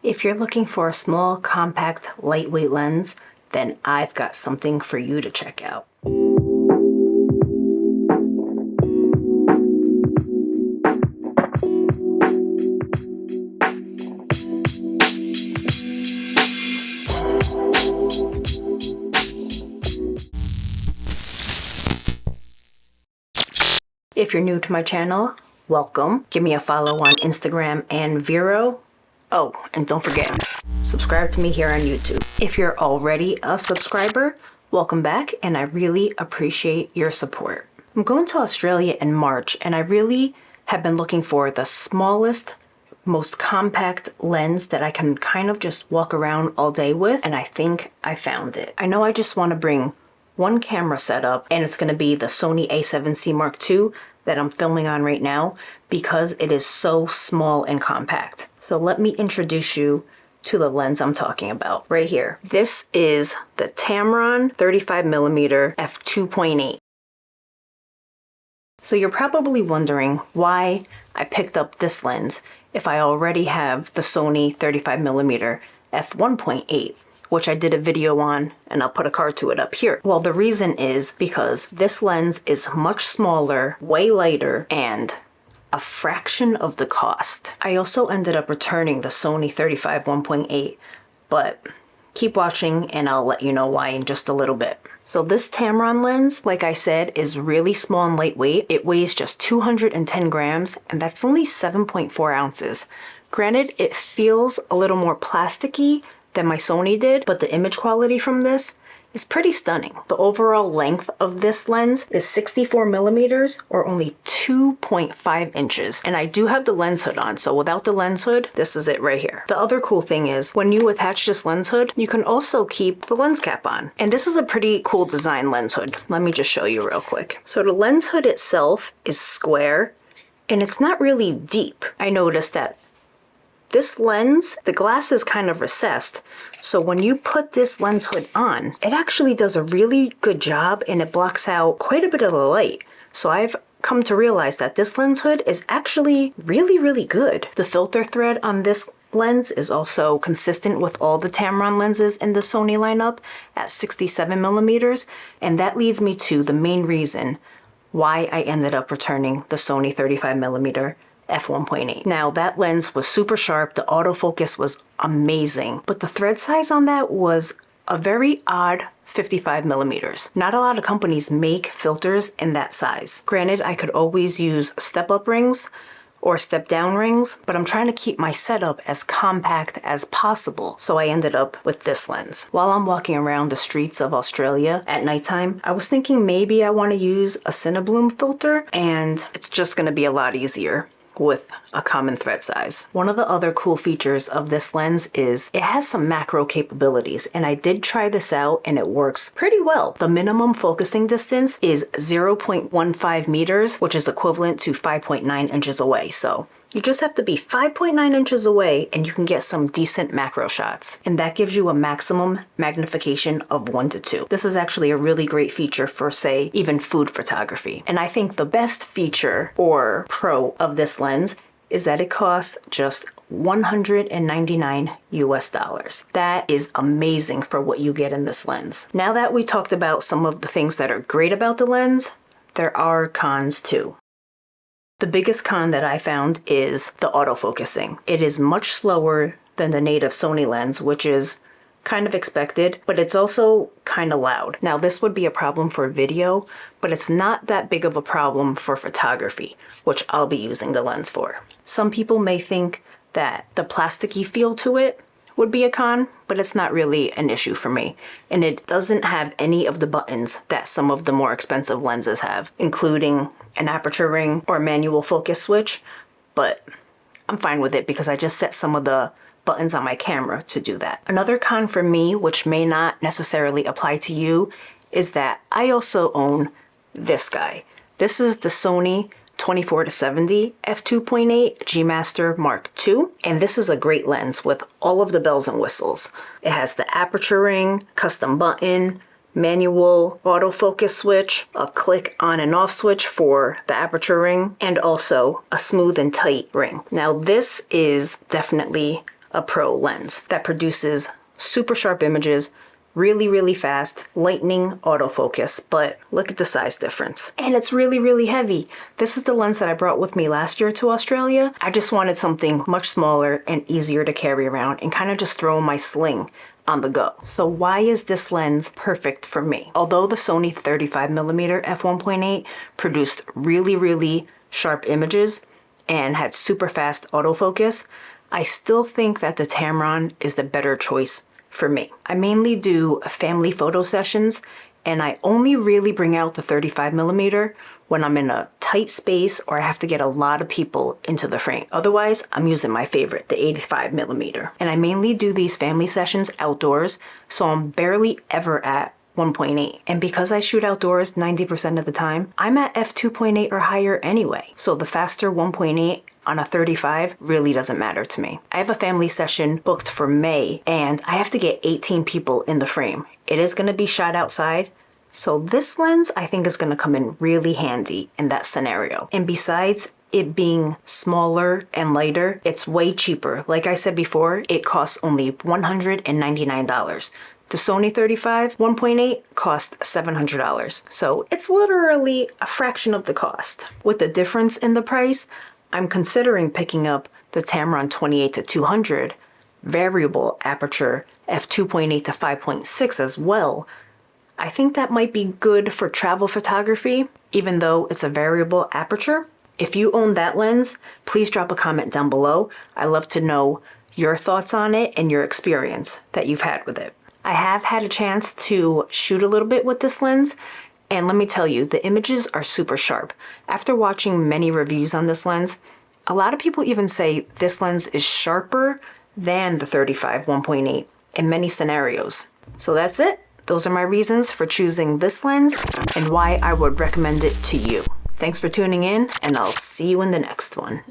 If you're looking for a small, compact, lightweight lens, then I've got something for you to check out. If you're new to my channel, welcome. Give me a follow on Instagram and Vero. Oh, and don't forget, subscribe to me here on YouTube. If you're already a subscriber, welcome back, and I really appreciate your support. I'm going to Australia in March, and I really have been looking for the smallest, most compact lens that I can kind of just walk around all day with, and I think I found it. I know I just want to bring one camera setup, and it's going to be the Sony a7C Mark II that I'm filming on right now because it is so small and compact. So let me introduce you to the lens I'm talking about right here. This is the Tamron 35mm f2.8. So you're probably wondering why I picked up this lens if I already have the Sony 35mm f1.8. which I did a video on, and I'll put a card to it up here. Well, the reason is because this lens is much smaller, way lighter, and a fraction of the cost. I also ended up returning the Sony 35 1.8, but keep watching and I'll let you know why in just a little bit. So this Tamron lens, like I said, is really small and lightweight. It weighs just 210 grams, and that's only 7.4 ounces. Granted, it feels a little more plasticky than my Sony did, but the image quality from this is pretty stunning. The overall length of this lens is 64 millimeters, or only 2.5 inches. And I do have the lens hood on, so without the lens hood, this is it right here. The other cool thing is when you attach this lens hood, you can also keep the lens cap on. And this is a pretty cool design lens hood. Let me just show you real quick. So the lens hood itself is square, and it's not really deep. I noticed that this lens, the glass is kind of recessed, so when you put this lens hood on, it actually does a really good job and it blocks out quite a bit of the light. So I've come to realize that this lens hood is actually really good. The filter thread on this lens is also consistent with all the Tamron lenses in the Sony lineup at 67 millimeters, and that leads me to the main reason why I ended up returning the Sony 35mm f1.8. Now that lens was super sharp, the autofocus was amazing, but the thread size on that was a very odd 55 millimeters. Not a lot of companies make filters in that size. Granted, I could always use step-up rings or step-down rings, but I'm trying to keep my setup as compact as possible, so I ended up with this lens. While I'm walking around the streets of Australia at nighttime, I was thinking maybe I want to use a Cinebloom filter, and it's just going to be a lot easier with a common thread size. One of the other cool features of this lens is it has some macro capabilities, and I did try this out and it works pretty well. The minimum focusing distance is 0.15 meters, which is equivalent to 5.9 inches away. So you just have to be 5.9 inches away and you can get some decent macro shots. And that gives you a maximum magnification of 1 to 2. This is actually a really great feature for, say, even food photography. And I think the best feature or pro of this lens is that it costs just $199 US. That is amazing for what you get in this lens. Now that we talked about some of the things that are great about the lens, there are cons too. The biggest con that I found is the autofocusing. It is much slower than the native Sony lens, which is kind of expected, but it's also kind of loud. Now, this would be a problem for video, but it's not that big of a problem for photography, which I'll be using the lens for. Some people may think that the plasticky feel to it would be a con, but it's not really an issue for me. And it doesn't have any of the buttons that some of the more expensive lenses have, including an aperture ring or manual focus switch, but I'm fine with it because I just set some of the buttons on my camera to do that. Another con for me, which may not necessarily apply to you, is that I also own this guy. This is the Sony 24-70 f2.8 G Master Mark II, and this is a great lens with all of the bells and whistles. It has the aperture ring, custom button, manual autofocus switch, a click on and off switch for the aperture ring, and also a smooth and tight ring. Now this is definitely a pro lens that produces super sharp images, really fast, lightning autofocus, but look at the size difference. And it's really heavy. This is the lens that I brought with me last year to Australia. I just wanted something much smaller and easier to carry around and kind of just throw in my sling on the go. So why is this lens perfect for me? Although the Sony 35mm f1.8 produced really sharp images and had super fast autofocus, I still think that the Tamron is the better choice for me. I mainly do family photo sessions, and I only really bring out the 35mm when I'm in a tight space or I have to get a lot of people into the frame. Otherwise, I'm using my favorite, the 85mm. And I mainly do these family sessions outdoors, so I'm barely ever at 1.8. And because I shoot outdoors 90% of the time, I'm at f2.8 or higher anyway. So the faster 1.8 on a 35 really doesn't matter to me. I have a family session booked for May, and I have to get 18 people in the frame. It is gonna be shot outside, so this lens I think is gonna come in really handy in that scenario. And besides it being smaller and lighter, it's way cheaper. Like I said before, it costs only $199. The Sony 35 1.8 cost $700. So it's literally a fraction of the cost. With the difference in the price, I'm considering picking up the Tamron 28-200 variable aperture f2.8 to 5.6 as well. I think that might be good for travel photography, even though it's a variable aperture. If you own that lens, please drop a comment down below. I love to know your thoughts on it and your experience that you've had with it. I have had a chance to shoot a little bit with this lens, and let me tell you, the images are super sharp. After watching many reviews on this lens, a lot of people even say this lens is sharper than the 35 1.8 in many scenarios. So that's it. Those are my reasons for choosing this lens and why I would recommend it to you. Thanks for tuning in, and I'll see you in the next one.